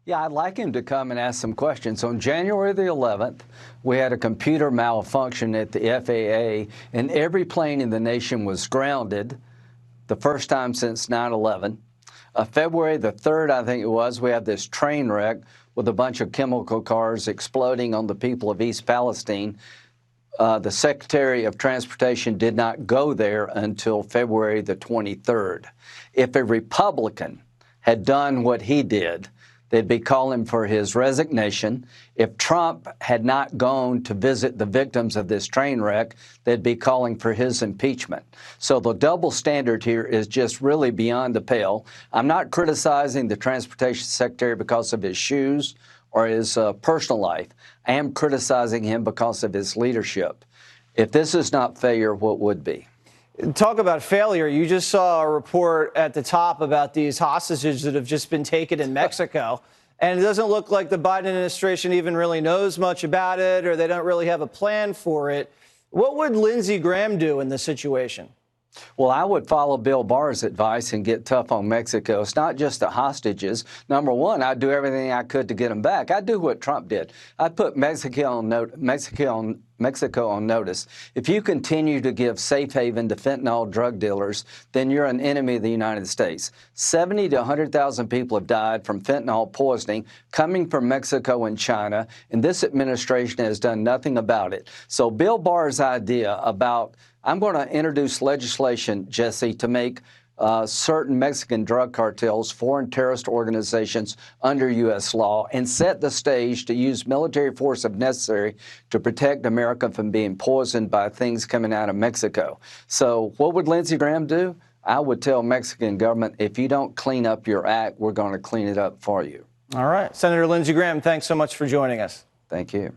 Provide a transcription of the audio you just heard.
Yeah, I'd like him to come and ask some questions. On January the 11th, we had a computer malfunction at the FAA, and every plane in the nation was grounded, the first time since 9/11. February the 3rd, I think it was, we had this train wreck with a bunch of chemical cars exploding on the people of East Palestine. The Secretary of Transportation did not go there until February the 23rd. If a Republican had done what he did, they'd be calling for his resignation. If Trump had not gone to visit the victims of this train wreck, they'd be calling for his impeachment. So the double standard here is just really beyond the pale. I'm not criticizing the Transportation Secretary because of his shoes or his personal life. I am criticizing him because of his leadership. If this is not failure, what would be? Talk about failure. You just saw a report at the top about these hostages that have just been taken in Mexico. And it doesn't look like the Biden administration even really knows much about it, or they don't really have a plan for it. What would Lindsey Graham do in this situation? Well, I would follow Bill Barr's advice and get tough on Mexico. It's not just the hostages. Number one, I'd do everything I could to get them back. I'd do what Trump did. I'd put Mexico on notice. If you continue to give safe haven to fentanyl drug dealers, then you're an enemy of the United States. 70 to 100,000 people have died from fentanyl poisoning coming from Mexico and China, and this administration has done nothing about it. So Bill Barr's idea about I'm going to introduce legislation, Jesse, to make certain Mexican drug cartels, foreign terrorist organizations under U.S. law, and set the stage to use military force if necessary to protect America from being poisoned by things coming out of Mexico. So what would Lindsey Graham do? I would tell Mexican government, if you don't clean up your act, we're going to clean it up for you. All right. Senator Lindsey Graham, thanks so much for joining us. Thank you.